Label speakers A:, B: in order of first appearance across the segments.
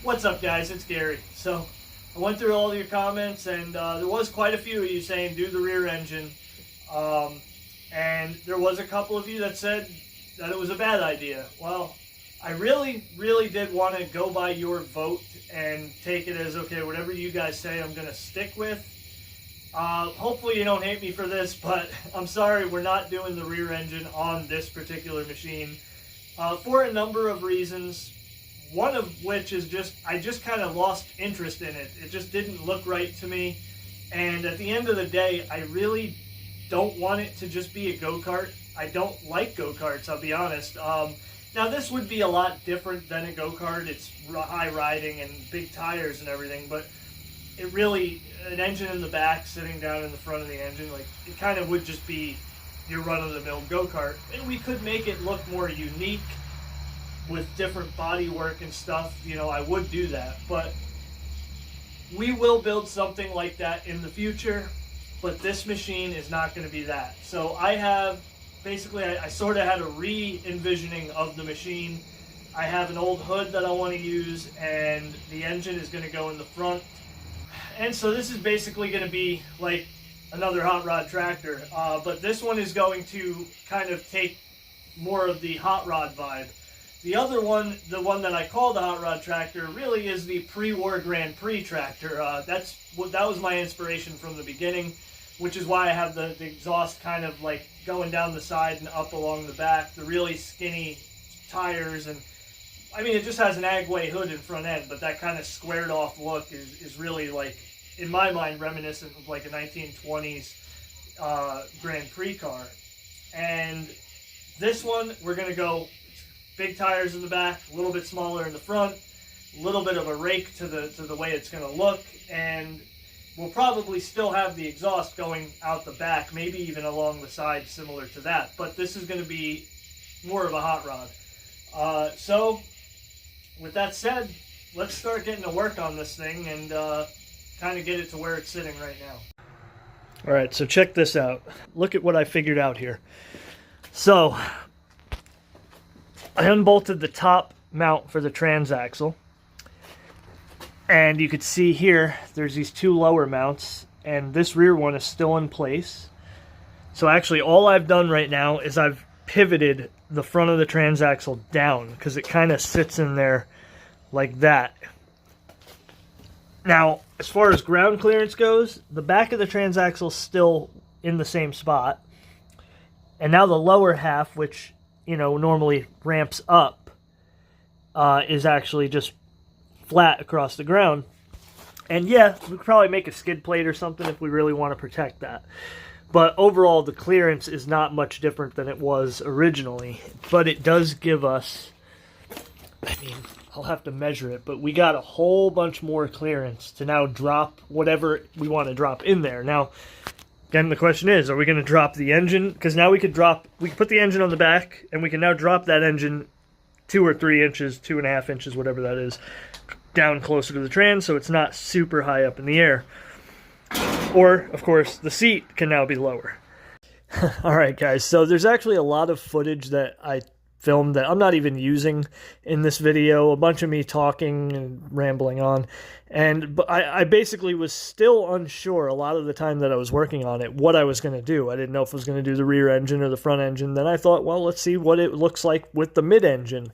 A: What's up, guys? It's Gary. So I went through all your comments, and there was quite a few of you saying do the rear engine, and there was a couple of you that said that it was a bad idea. Well, I really did want to go by your vote and take it as, okay, whatever you guys say, I'm going to stick with. Hopefully you don't hate me for this, but I'm sorry, we're not doing the rear engine on this particular machine for a number of reasons. One of which is I just kind of lost interest in it. It just didn't look right to me. And at the end of the day, I really don't want it to just be a go-kart. I don't like go-karts, I'll be honest. Now this would be a lot different than a go-kart. It's high riding and big tires and everything, but it really, an engine in the back sitting down in the front of the engine, like, it kind of would just be your run-of-the-mill go-kart. And we could make it look more unique with different body work and stuff. You know, I would do that, but we will build something like that in the future, but this machine is not going to be that. So I have, basically, I sort of had a re-envisioning of the machine. I have an old hood that I want to use, and the engine is going to go in the front. And so this is basically going to be like another hot rod tractor, but this one is going to kind of take more of the hot rod vibe. The other one, the one that I call the hot rod tractor, really is the pre-war Grand Prix tractor. That was my inspiration from the beginning, which is why I have the exhaust kind of like going down the side and up along the back, the really skinny tires, and I mean, it just has an Agway hood and front end, but that kind of squared off look is really, like, in my mind, reminiscent of like a 1920s Grand Prix car. And this one, we're going to go big tires in the back, a little bit smaller in the front, a little bit of a rake to the way it's going to look, and we'll probably still have the exhaust going out the back, maybe even along the side similar to that, but this is going to be more of a hot rod. So with that said, let's start getting to work on this thing and kind of get it to where it's sitting right now. All right, so check this out. Look at what I figured out here. So I unbolted the top mount for the transaxle, and you could see here there's these two lower mounts, and this rear one is still in place. So actually all I've done right now is I've pivoted the front of the transaxle down because it kind of sits in there like that. Now, as far as ground clearance goes, the back of the transaxle is still in the same spot, and now the lower half, which, you know, normally ramps up, is actually just flat across the ground. And yeah, we could probably make a skid plate or something if we really want to protect that. But overall, the clearance is not much different than it was originally. But it does give us, I mean, I'll have to measure it, but we got a whole bunch more clearance to now drop whatever we want to drop in there. Now, again, the question is, are we going to drop the engine? Because now we could put the engine on the back, and we can now drop that engine 2 or 3 inches, 2.5 inches, whatever that is, down closer to the trans, so it's not super high up in the air. Or, of course, the seat can now be lower. Alright guys, so there's actually a lot of footage that I filmed that I'm not even using in this video. A bunch of me talking and rambling on. But I basically was still unsure a lot of the time that I was working on it what I was going to do. I didn't know if I was going to do the rear engine or the front engine. Then I thought, well, let's see what it looks like with the mid-engine.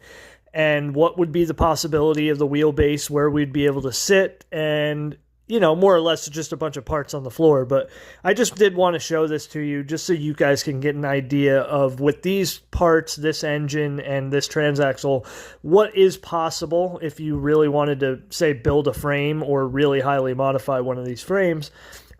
A: And what would be the possibility of the wheelbase, where we'd be able to sit, and, you know, more or less just a bunch of parts on the floor. But I just did want to show this to you just so you guys can get an idea of, with these parts, this engine and this transaxle, what is possible if you really wanted to, say, build a frame or really highly modify one of these frames.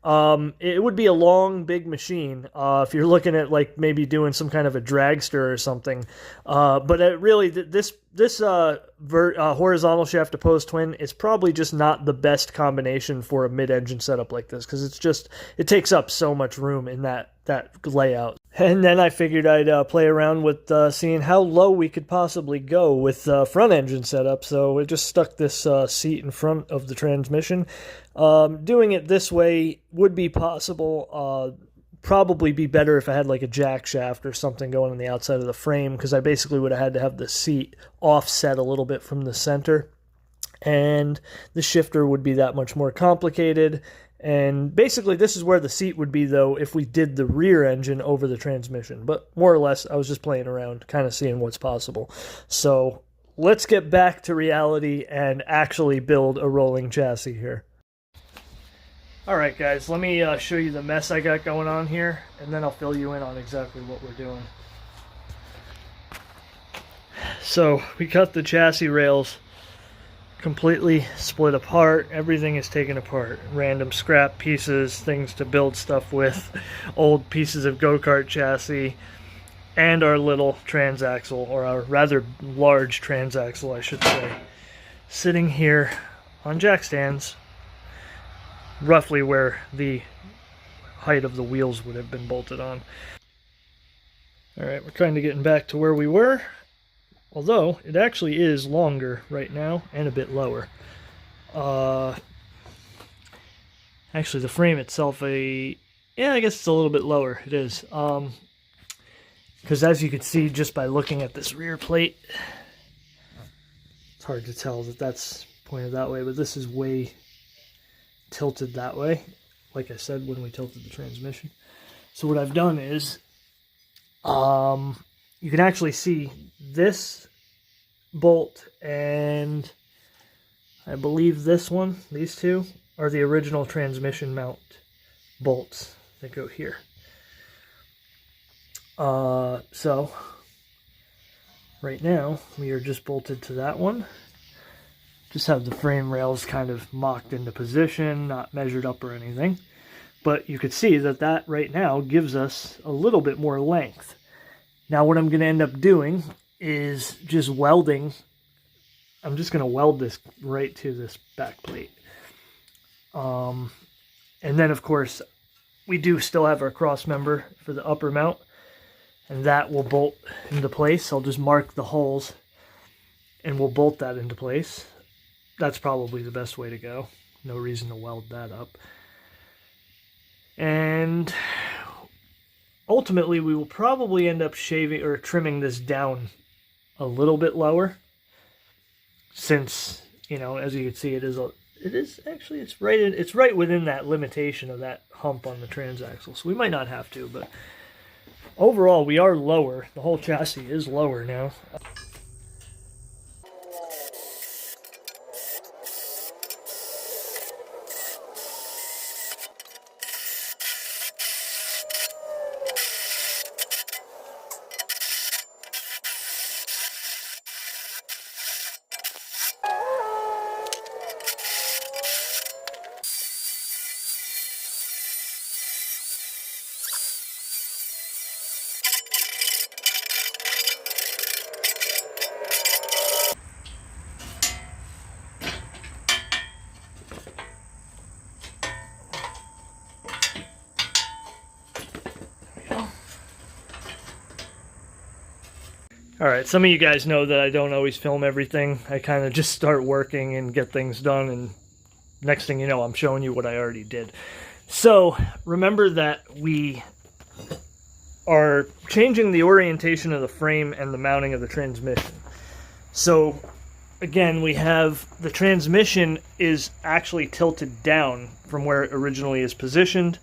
A: It would be a long, big machine if you're looking at, like, maybe doing some kind of a dragster or something. But it really, this horizontal shaft opposed twin is probably just not the best combination for a mid-engine setup like this, because it takes up so much room in that layout. And then I figured I'd play around with seeing how low we could possibly go with front engine setup. So I just stuck this seat in front of the transmission. Doing it this way would be possible. Probably be better if I had like a jack shaft or something going on the outside of the frame, because I basically would have had to have the seat offset a little bit from the center. and the shifter would be that much more complicated. And basically this is where the seat would be, though, if we did the rear engine over the transmission. But more or less, I was just playing around, kind of seeing what's possible. So let's get back to reality and actually build a rolling chassis here. Alright guys, let me show you the mess I got going on here, and then I'll fill you in on exactly what we're doing. So we cut the chassis rails completely split apart. Everything is taken apart. Random scrap pieces, things to build stuff with, old pieces of go-kart chassis, and our little transaxle, or our rather large transaxle, I should say, sitting here on jack stands, roughly where the height of the wheels would have been bolted on. Alright, we're kind of getting back to where we were. Although, it actually is longer right now, and a bit lower. Actually, the frame itself, yeah, I guess it's a little bit lower. It is. Because as you can see, just by looking at this rear plate, it's hard to tell that that's pointed that way, but this is way tilted that way, like I said, when we tilted the transmission. So what I've done is, you can actually see this bolt and I believe this one, these two, are the original transmission mount bolts that go here. So right now we are just bolted to that one. Just have the frame rails kind of mocked into position, not measured up or anything. But you could see that that right now gives us a little bit more length. Now what I'm going to end up doing is just welding. I'm just going to weld this right to this back plate. And then of course we do still have our cross member for the upper mount, and that will bolt into place. I'll just mark the holes and we'll bolt that into place. That's probably the best way to go. No reason to weld that up. And ultimately, we will probably end up shaving or trimming this down a little bit lower, since, you know, as you can see, it's right within that limitation of that hump on the transaxle. So we might not have to, but overall, we are lower. The whole chassis is lower now. Alright, some of you guys know that I don't always film everything. I kind of just start working and get things done, and next thing you know, I'm showing you what I already did. So, remember that we are changing the orientation of the frame and the mounting of the transmission. So, again, we have the transmission is actually tilted down from where it originally is positioned.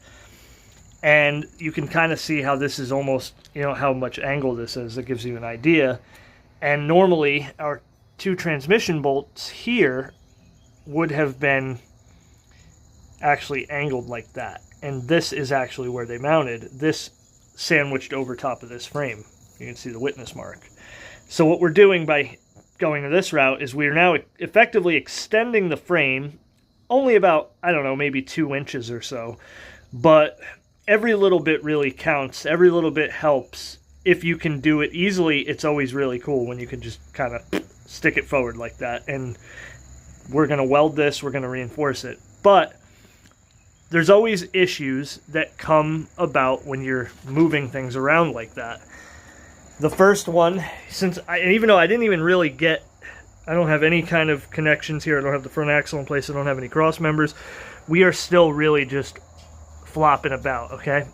A: And you can kind of see how this is almost, you know, how much angle this is. That gives you an idea. And normally, our two transmission bolts here would have been actually angled like that. And this is actually where they mounted. This sandwiched over top of this frame. You can see the witness mark. So what we're doing by going to this route is we are now effectively extending the frame only about, I don't know, maybe 2 inches or so. But every little bit really counts. Every little bit helps. If you can do it easily, it's always really cool when you can just kind of stick it forward like that. And we're going to weld this. We're going to reinforce it. But there's always issues that come about when you're moving things around like that. The first one, even though I didn't even really I don't have any kind of connections here. I don't have the front axle in place. I don't have any cross members. We are still really just flopping about, okay?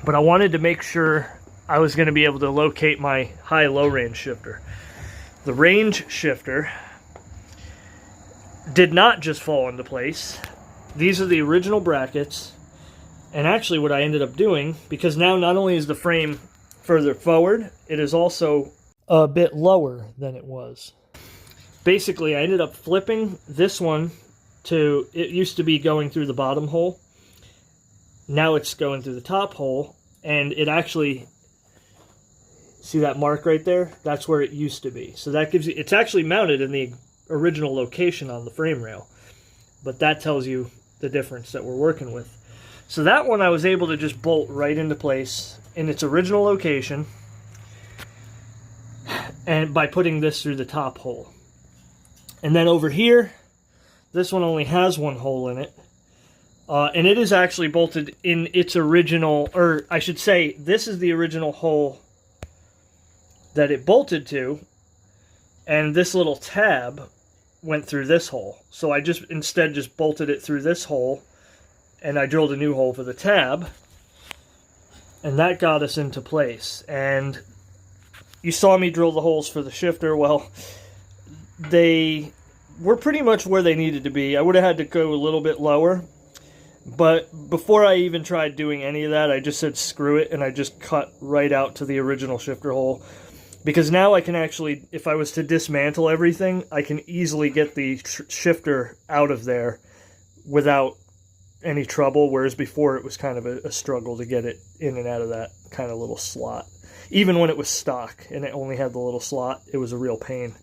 A: But I wanted to make sure I was going to be able to locate my high-low range shifter. The range shifter did not just fall into place. These are the original brackets. And actually what I ended up doing, because now not only is the frame further forward, it is also a bit lower than it was. Basically, I ended up flipping this one to, it used to be going through the bottom hole. Now it's going through the top hole, and it actually, see that mark right there? That's where it used to be. So that gives you, it's actually mounted in the original location on the frame rail. But that tells you the difference that we're working with. So that one I was able to just bolt right into place in its original location, and by putting this through the top hole. And then over here, this one only has one hole in it. And it is actually bolted in its original, or I should say, this is the original hole that it bolted to, and this little tab went through this hole. So I just instead just bolted it through this hole, and I drilled a new hole for the tab, and that got us into place. And you saw me drill the holes for the shifter. Well, they were pretty much where they needed to be. I would have had to go a little bit lower, but before I even tried doing any of that, I just said screw it, and I just cut right out to the original shifter hole. Because now I can actually, if I was to dismantle everything, I can easily get the shifter out of there without any trouble, whereas before it was kind of a struggle to get it in and out of that kind of little slot. Even when it was stock and it only had the little slot, it was a real pain.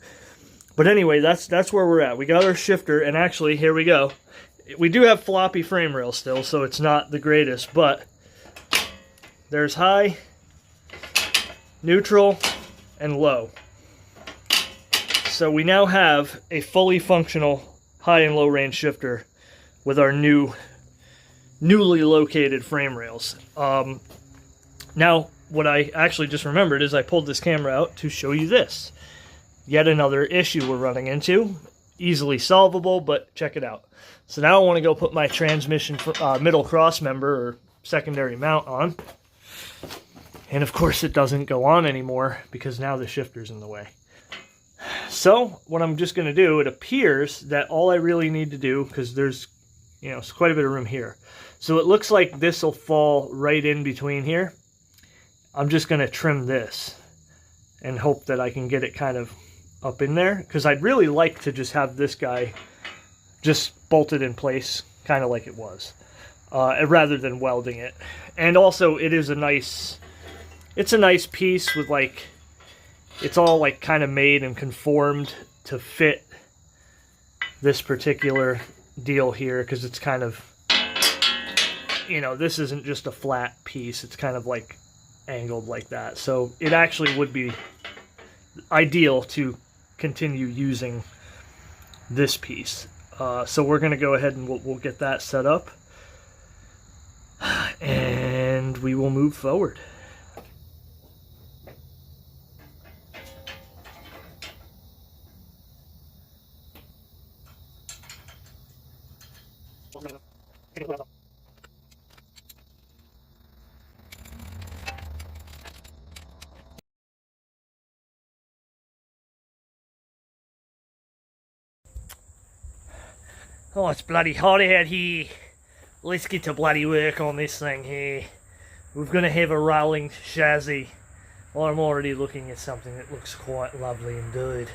A: But anyway, that's where we're at. We got our shifter, and actually, here we go. We do have floppy frame rails still, so it's not the greatest, but there's high, neutral, and low. So we now have a fully functional high and low range shifter with our newly located frame rails. Now, what I actually just remembered is I pulled this camera out to show you this. Yet another issue we're running into. Easily solvable, but check it out. So now I want to go put my transmission middle cross member or secondary mount on. And of course it doesn't go on anymore because now the shifter's in the way. So what I'm just going to do, it appears that all I really need to do, because there's, you know, it's quite a bit of room here. So it looks like this will fall right in between here. I'm just going to trim this and hope that I can get it kind of up in there, because I'd really like to just have this guy just bolted in place kind of like it was, rather than welding it. And also it is a nice, it's a nice piece with, like, it's all like kind of made and conformed to fit this particular deal here, because it's kind of, you know, this isn't just a flat piece, it's kind of like angled like that. So it actually would be ideal to continue using this piece. So we're going to go ahead and we'll get that set up, and we will move forward. Oh, it's bloody hot out here. Let's get to bloody work on this thing here. We're going to have a rolling chassis. I'm already looking at something that looks quite lovely indeed.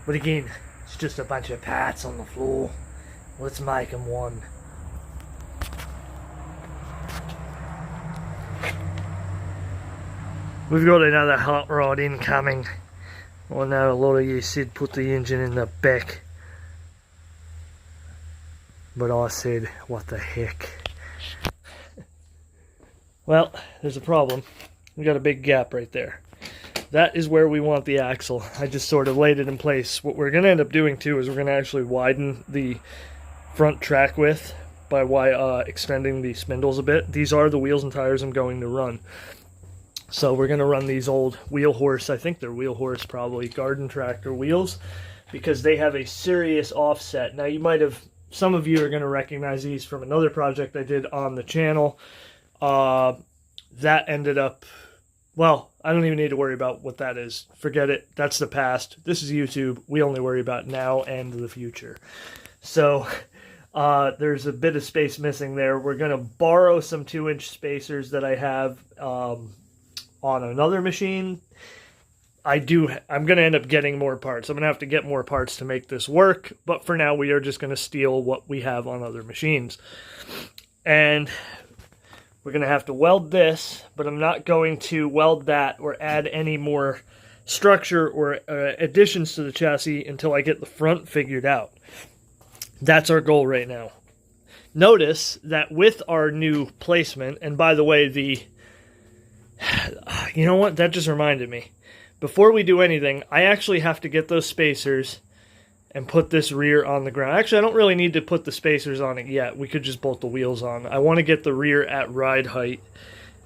A: But again, it's just a bunch of parts on the floor. Let's make them one. We've got another hot rod incoming. I know a lot of you said put the engine in the back. But I said, what the heck. Well, there's a problem. We got a big gap right there. That is where we want the axle. I just sort of laid it in place. What we're going to end up doing too is we're going to actually widen the front track width by extending the spindles a bit. These are the wheels and tires I'm going to run. So we're going to run these old wheel horse, I think they're wheel horse probably, garden tractor wheels, because they have a serious offset. Now you might have, some of you are going to recognize these from another project I did on the channel. That ended up Well, I don't even need to worry about what that is. Forget it. That's the past. This is YouTube. We only worry about now and the future. So there's a bit of space missing there. We're going to borrow some 2-inch spacers that I have on another machine. I'm going to end up getting more parts. I'm going to have to get more parts to make this work. But for now, we are just going to steal what we have on other machines. And we're going to have to weld this, but I'm not going to weld that or add any more structure or additions to the chassis until I get the front figured out. That's our goal right now. Notice that with our new placement, and by the way, you know what? That just reminded me. Before we do anything, I actually have to get those spacers and put this rear on the ground. Actually, I don't really need to put the spacers on it yet. We could just bolt the wheels on. I want to get the rear at ride height.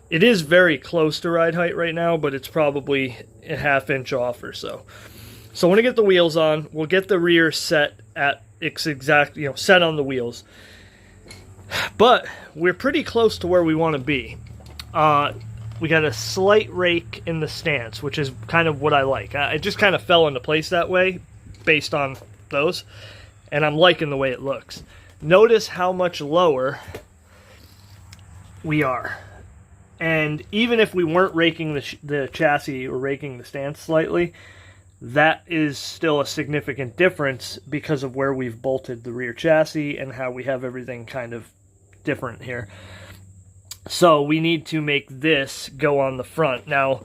A: It is very close to ride height right now, but it's probably a ½ inch off or so. So I want to get the wheels on. We'll get the rear set at its exact, set on the wheels. But we're pretty close to where we want to be. We got a slight rake in the stance, which is kind of what I like. It just kind of fell into place that way based on those, and I'm liking the way it looks. Notice how much lower we are. And even if we weren't raking the chassis or raking the stance slightly, that is still a significant difference because of where we've bolted the rear chassis and how we have everything kind of different here. So we need to make this go on the front. Now,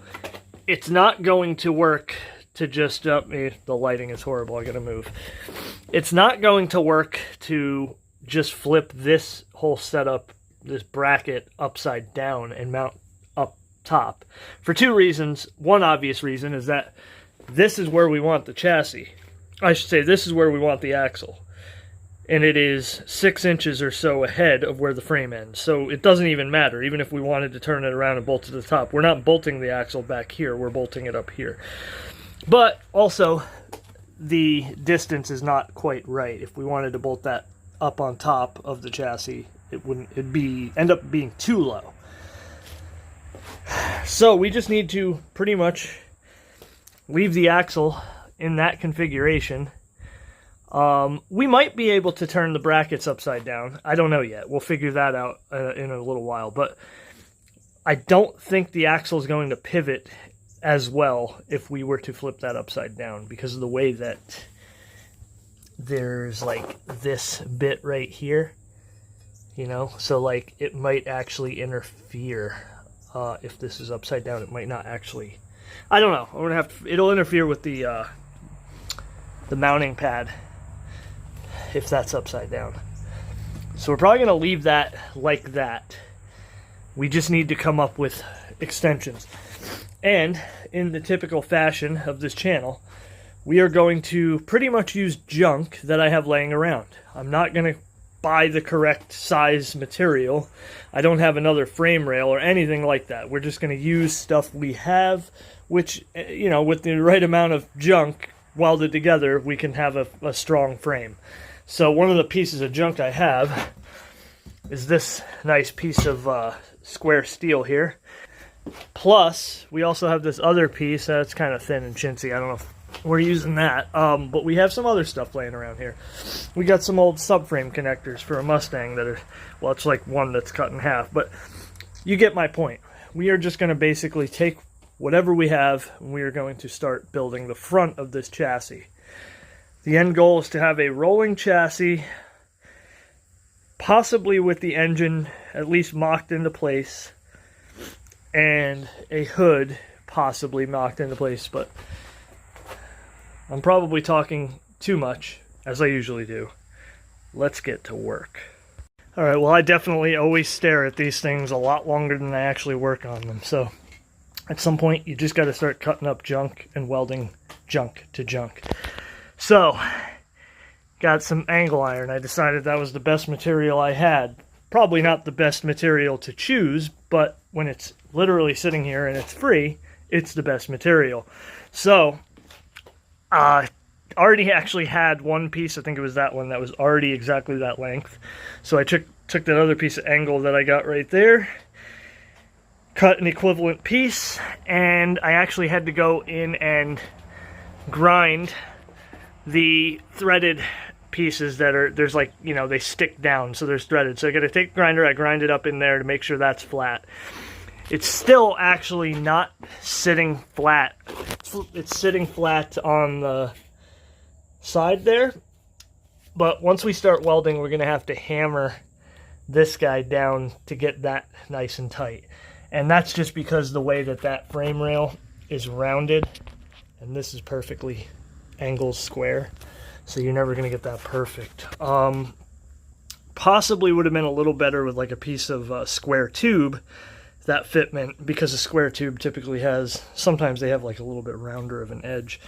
A: it's not going to work to just... the lighting is horrible, I gotta move. It's not going to work to just flip this whole setup, this bracket, upside down and mount up top. For two reasons. One obvious reason is that this is where we want the chassis. I should say this is where we want the axle. And it is 6 inches or so ahead of where the frame ends. So it doesn't even matter, even if we wanted to turn it around and bolt it to the top. We're not bolting the axle back here, we're bolting it up here. But also, the distance is not quite right. If we wanted to bolt that up on top of the chassis, it'd end up being too low. So we just need to pretty much leave the axle in that configuration. We might be able to turn the brackets upside down. I don't know yet. We'll figure that out in a little while. But I don't think the axle is going to pivot as well if we were to flip that upside down, because of the way that there's like this bit right here, so like it might actually interfere. If this is upside down, it might not actually. I don't know. I'm gonna it'll interfere with the mounting pad if that's upside down. So we're probably gonna leave that like that. We just need to come up with extensions. And in the typical fashion of this channel, we are going to pretty much use junk that I have laying around. I'm not going to buy the correct size material. I don't have another frame rail or anything like that. We're just going to use stuff we have, which, with the right amount of junk welded together, we can have a strong frame. So one of the pieces of junk I have is this nice piece of square steel here. Plus, we also have this other piece that's kind of thin and chintzy. I don't know if we're using that, but we have some other stuff laying around here. We got some old subframe connectors for a Mustang that are, well, it's like one that's cut in half, but you get my point. We are just going to basically take whatever we have, and we are going to start building the front of this chassis. The end goal is to have a rolling chassis, possibly with the engine at least mocked into place, and a hood possibly mocked into place, but I'm probably talking too much, as I usually do. Let's get to work. Alright, well, I definitely always stare at these things a lot longer than I actually work on them, so at some point you just got to start cutting up junk and welding junk to junk. So, got some angle iron. I decided that was the best material I had. Probably not the best material to choose, but when it's literally sitting here and it's free, it's the best material. So, already actually had one piece, I think it was that one, that was already exactly that length. So I took that other piece of angle that I got right there, cut an equivalent piece, and I actually had to go in and grind the threaded pieces that are, there's like, you know, they stick down, so there's threaded. So I gotta take the grinder, I grind it up in there to make sure that's flat. It's still actually not sitting flat. It's sitting flat on the side there. But once we start welding, we're gonna have to hammer this guy down to get that nice and tight. And that's just because the way that that frame rail is rounded, and this is perfectly angled square, so you're never going to get that perfect. Possibly would have been a little better with like a piece of square tube, that fitment, because a square tube typically has, sometimes they have like a little bit rounder of an edge.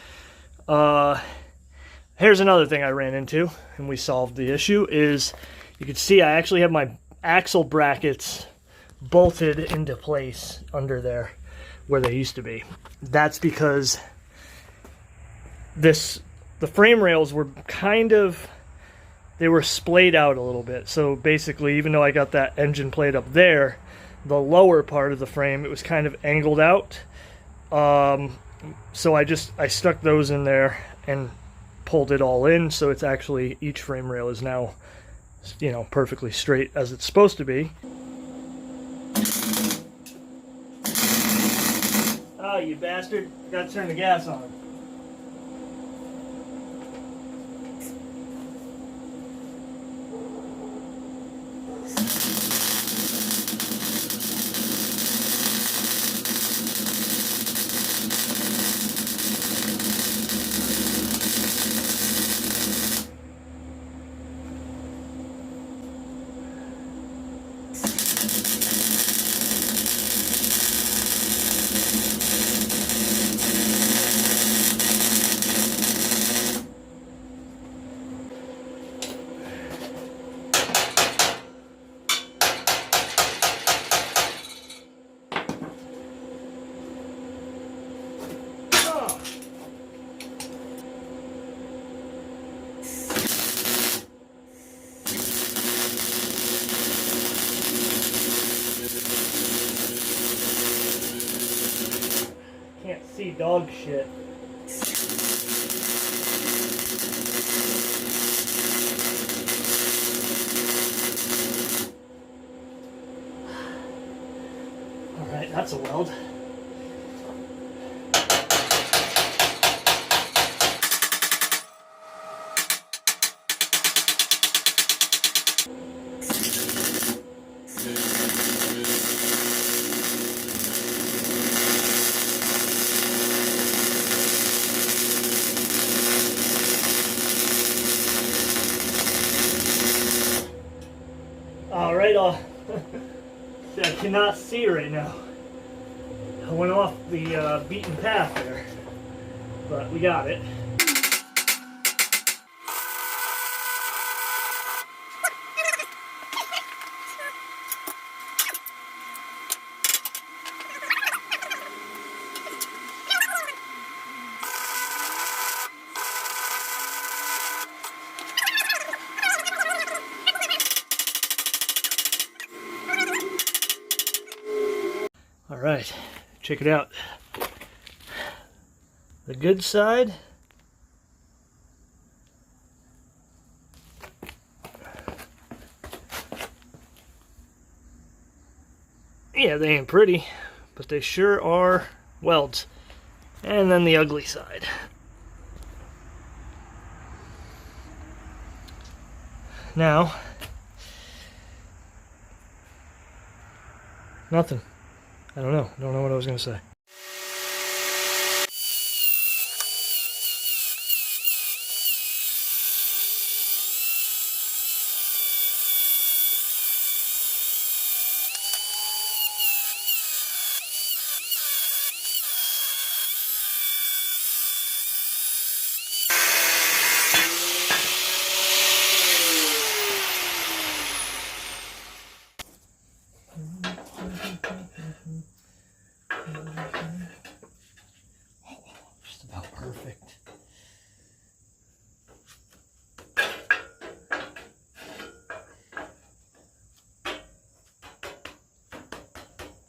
A: Here's another thing I ran into, and we solved the issue, is you can see I actually have my axle brackets bolted into place under there where they used to be. That's because the frame rails were kind of, they were splayed out a little bit. So basically, even though I got that engine plate up there, the lower part of the frame, it was kind of angled out. So I stuck those in there and pulled it all in, so it's actually, each frame rail is now, you know, perfectly straight as it's supposed to be. Oh, you bastard. Forgot to turn the gas on. Can't see dog shit. Alright, that's a weld. Alright, I cannot see right now. I went off the beaten path there, but we got it. Alright, check it out. The good side. Yeah, they ain't pretty, but they sure are welds. And then the ugly side. Now, nothing. I don't know. Don't know what I was going to say.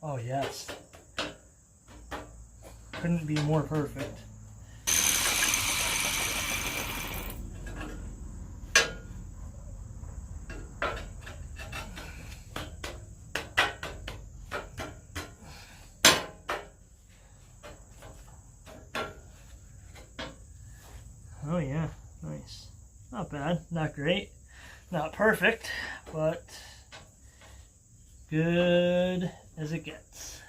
A: Oh yes. Couldn't be more perfect. Oh yeah, nice. Not bad, not great, not perfect, but good as it gets.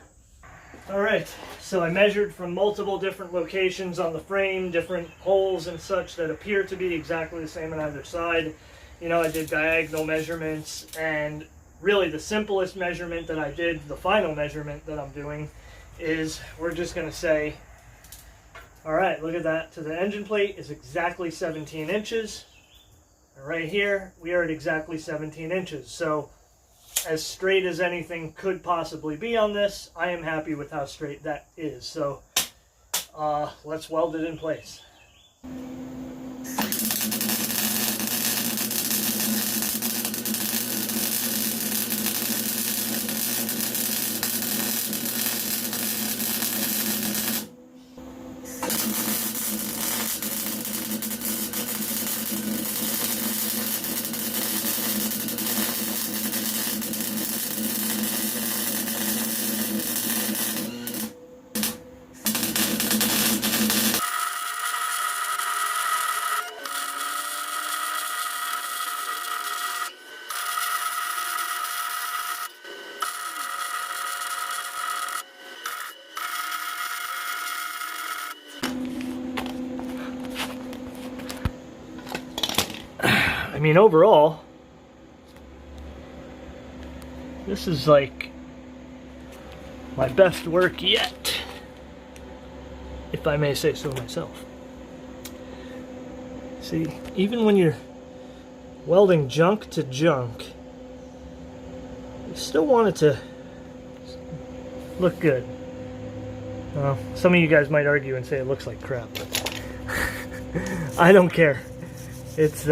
A: Alright, so I measured from multiple different locations on the frame, different holes and such that appear to be exactly the same on either side. You know, I did diagonal measurements, and really the simplest measurement that I did, the final measurement that I'm doing, is we're just going to say, alright, look at that, to the engine plate is exactly 17 inches. And right here, we are at exactly 17 inches. So, as straight as anything could possibly be on this, I am happy with how straight that is. So, let's weld it in place. I mean, overall, this is like my best work yet, if I may say so myself. See, even when you're welding junk to junk, you still want it to look good. Well, some of you guys might argue and say it looks like crap, but I don't care. It's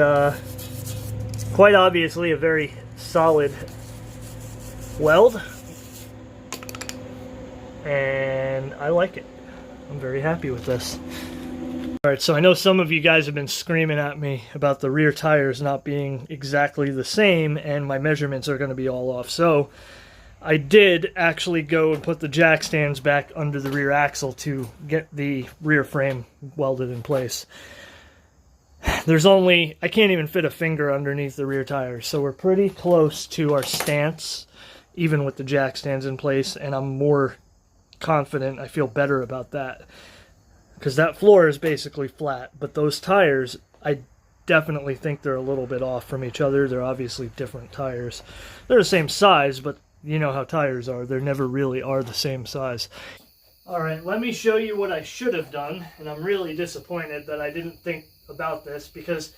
A: quite obviously a very solid weld, and I like it. I'm very happy with this. Alright, so I know some of you guys have been screaming at me about the rear tires not being exactly the same, and my measurements are going to be all off. So I did actually go and put the jack stands back under the rear axle to get the rear frame welded in place. There's only, I can't even fit a finger underneath the rear tires, so we're pretty close to our stance, even with the jack stands in place, and I'm more confident, I feel better about that. Because that floor is basically flat, but those tires, I definitely think they're a little bit off from each other. They're obviously different tires. They're the same size, but you know how tires are. They never really are the same size. Alright, let me show you what I should have done, and I'm really disappointed that I didn't think about this, because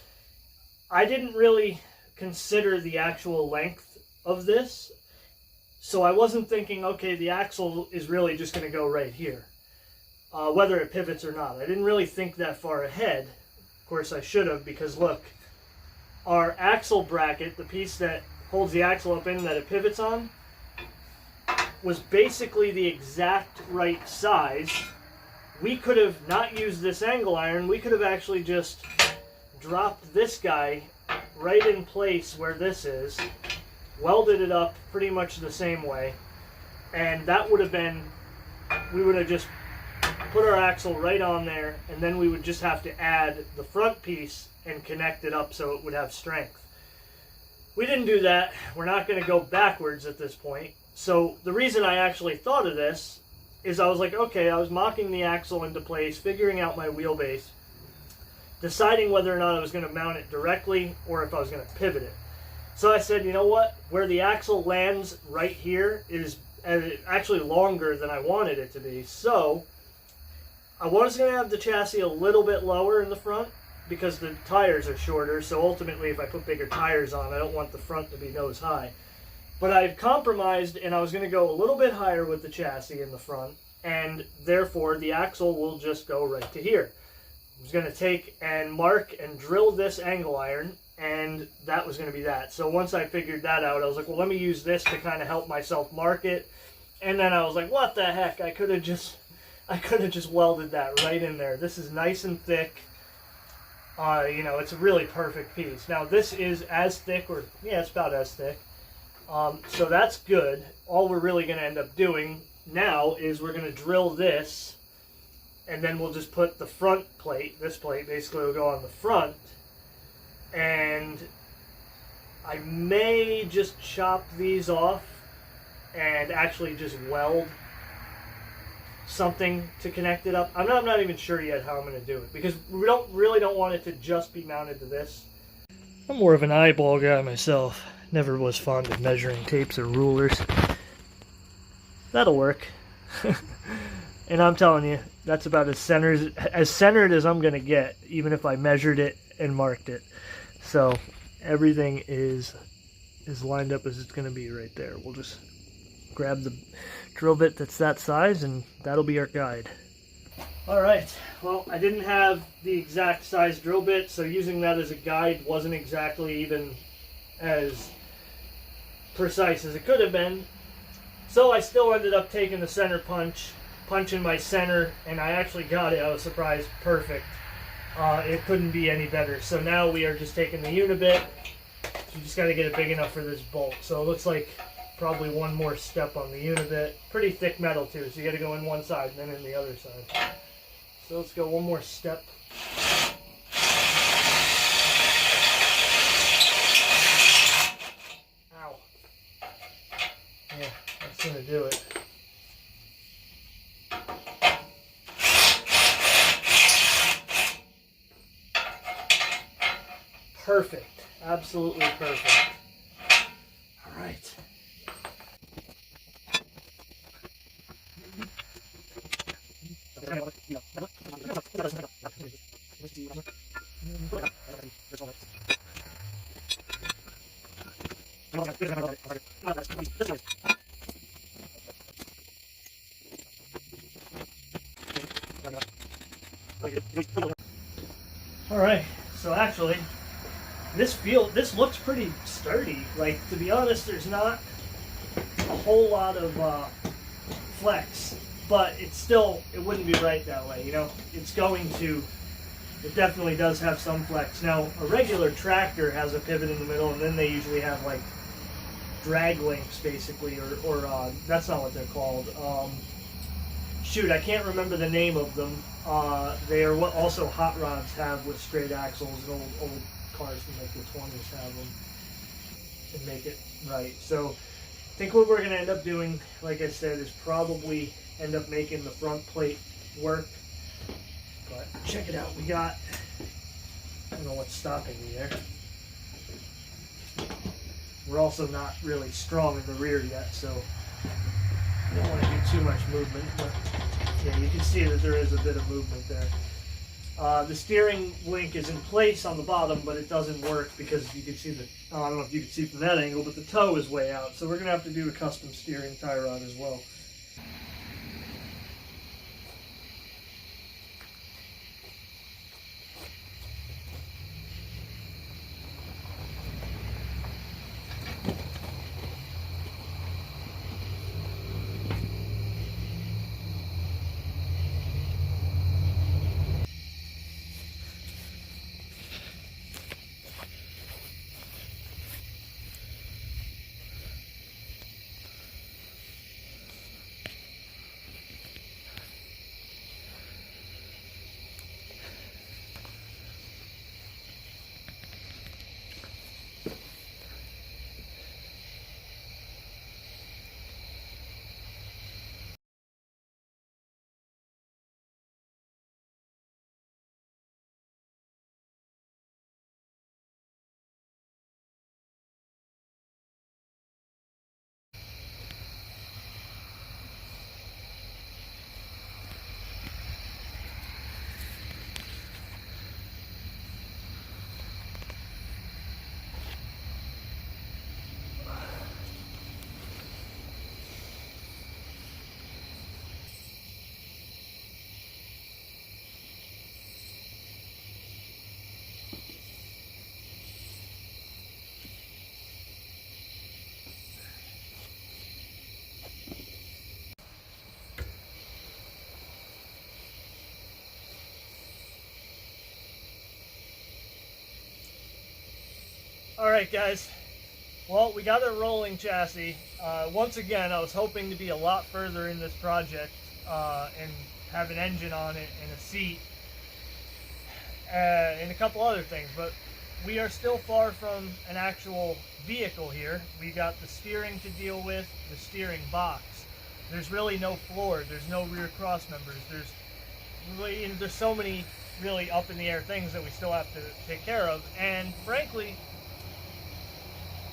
A: I didn't really consider the actual length of this. So I wasn't thinking, okay, the axle is really just going to go right here, whether it pivots or not. I didn't really think that far ahead. Of course I should have, because look, our axle bracket, the piece that holds the axle up in that it pivots on, was basically the exact right size. We could have not used this angle iron. We could have actually just dropped this guy right in place where this is, welded it up pretty much the same way, and that would have been, we would have just put our axle right on there, and then we would just have to add the front piece and connect it up so it would have strength. We didn't do that. We're not going to go backwards at this point. So the reason I actually thought of this is I was like, okay, I was mocking the axle into place, figuring out my wheelbase, deciding whether or not I was going to mount it directly or if I was going to pivot it. So I said, you know what, where the axle lands right here is actually longer than I wanted it to be. So I was going to have the chassis a little bit lower in the front because the tires are shorter. So ultimately, if I put bigger tires on, I don't want the front to be nose high. But I've compromised, and I was going to go a little bit higher with the chassis in the front, and therefore the axle will just go right to here. I was going to take and mark and drill this angle iron, and that was going to be that. So once I figured that out, I was like, well, let me use this to kind of help myself mark it. And then I was like, what the heck? I could have just welded that right in there. This is nice and thick. You know, it's a really perfect piece. Now this is as thick, or yeah, it's about as thick. So that's good. All we're really going to end up doing now is we're going to drill this, and then we'll just put the front plate, this plate basically will go on the front, and I may just chop these off and actually just weld something to connect it up. I'm not even sure yet how I'm going to do it, because we really don't want it to just be mounted to this. I'm more of an eyeball guy myself. Never was fond of measuring tapes or rulers. That'll work. And I'm telling you, that's about as centered as I'm going to get, even if I measured it and marked it. So everything is as lined up as it's going to be right there. We'll just grab the drill bit that's that size, and that'll be our guide. Alright, well, I didn't have the exact size drill bit, so using that as a guide wasn't exactly even as precise as it could have been. So I still ended up taking the center punching my center, and I actually got it. I was surprised, perfect. It couldn't be any better. So now we are just taking the unibit. You just got to get it big enough for this bolt. So it looks like probably one more step on the unibit. Pretty thick metal too, so you got to go in one side and then in the other side. So let's go one more step. Ow. Yeah, that's going to do it. Perfect. Absolutely perfect. All right. All right. So actually, this looks pretty sturdy. Like, to be honest, there's not a whole lot of flex, but it wouldn't be right that way, you know. It definitely does have some flex. Now, a regular tractor has a pivot in the middle, and then they usually have like drag links, basically, or that's not what they're called. Shoot, I can't remember the name of them. They are what also hot rods have with straight axles, and old cars from like the 20s have them and make it right. So I think what we're going to end up doing, like I said, is probably end up making the front plate work. But check it out, we got, I don't know what's stopping me there. We're also not really strong in the rear yet, so I don't want to do too much movement, but yeah, you can see that there is a bit of movement there. The steering link is in place on the bottom, but it doesn't work because you can see that, I don't know if you can see from that angle, but the toe is way out. So we're going to have to do a custom steering tie rod as well. Alright guys, well, we got a rolling chassis. Once again, I was hoping to be a lot further in this project and have an engine on it and a seat and a couple other things, but we are still far from an actual vehicle here. We got the steering to deal with, the steering box. There's really no floor, there's no rear cross members, there's so many really up in the air things that we still have to take care of, and frankly,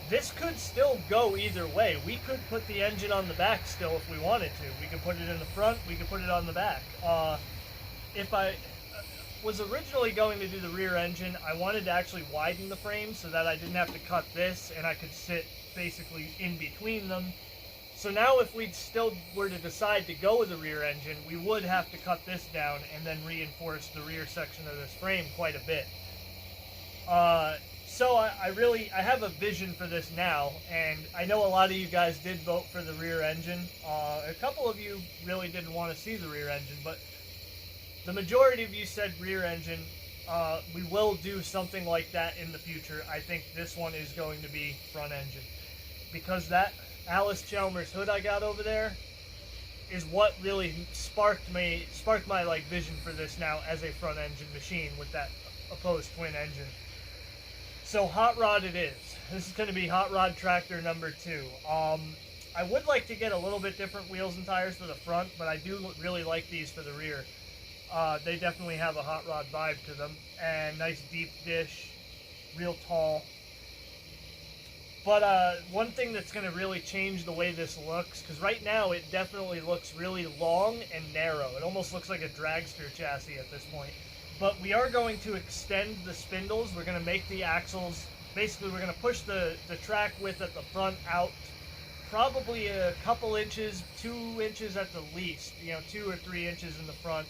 A: this could still go either way. We could put the engine on the back still if we wanted to. We could put it in the front, we could put it on the back. If I was originally going to do the rear engine, I wanted to actually widen the frame so that I didn't have to cut this and I could sit basically in between them. So now if we still were to decide to go with the rear engine, we would have to cut this down and then reinforce the rear section of this frame quite a bit. So I have a vision for this now, and I know a lot of you guys did vote for the rear engine. A couple of you really didn't want to see the rear engine, but the majority of you said rear engine. We will do something like that in the future. I think this one is going to be front engine, because that Alice Chalmers hood I got over there is what really sparked my like vision for this now as a front engine machine with that opposed twin engine. So hot rod it is. This is going to be hot rod tractor number 2. I would like to get a little bit different wheels and tires for the front, but I do really like these for the rear. They definitely have a hot rod vibe to them, and nice deep dish, real tall. But one thing that's going to really change the way this looks, because right now it definitely looks really long and narrow. It almost looks like a dragster chassis at this point. But we are going to extend the spindles. We're going to make the axles, basically we're going to push the track width at the front out probably a couple inches, 2 inches at the least, 2 or 3 inches in the front.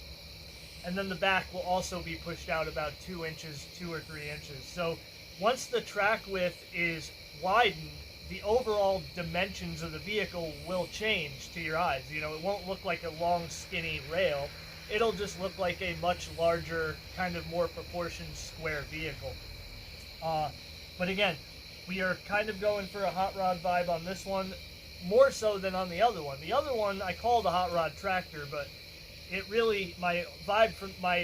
A: And then the back will also be pushed out about 2 inches, 2 or 3 inches. So once the track width is widened, the overall dimensions of the vehicle will change to your eyes. It won't look like a long skinny rail. It'll just look like a much larger, kind of more proportioned square vehicle. But again, we are kind of going for a hot rod vibe on this one, more so than on the other one. The other one I called a hot rod tractor, but it really, my vibe, from my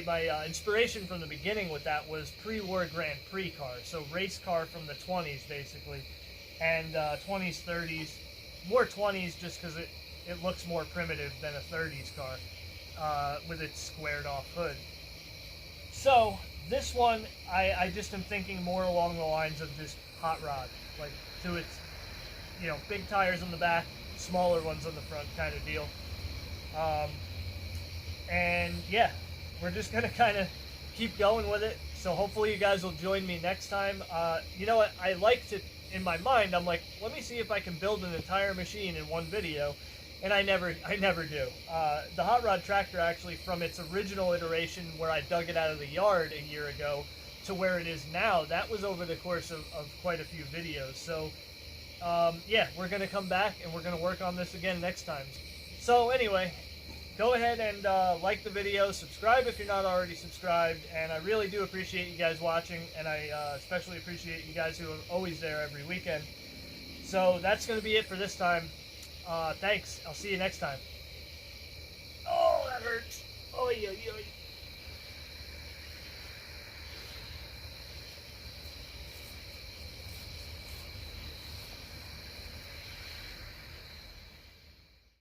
A: inspiration from the beginning with that was pre-war Grand Prix car. So race car from the 20s, basically. And 20s, 30s. More 20s just because it looks more primitive than a 30s car. With its squared off hood. So this one, I just am thinking more along the lines of this hot rod, like to its, big tires on the back, smaller ones on the front kind of deal. And yeah, we're just gonna kind of keep going with it. So hopefully you guys will join me next time. You know what, I like to, in my mind, I'm like, let me see if I can build an entire machine in one video. And I never do. The hot rod tractor, actually, from its original iteration where I dug it out of the yard a year ago to where it is now, that was over the course of quite a few videos. So yeah, we're going to come back and we're going to work on this again next time. So anyway, go ahead and like the video, subscribe if you're not already subscribed, and I really do appreciate you guys watching, and I especially appreciate you guys who are always there every weekend. So that's going to be it for this time. Thanks. I'll see you next time. Oh, that hurts. Oh, yeah.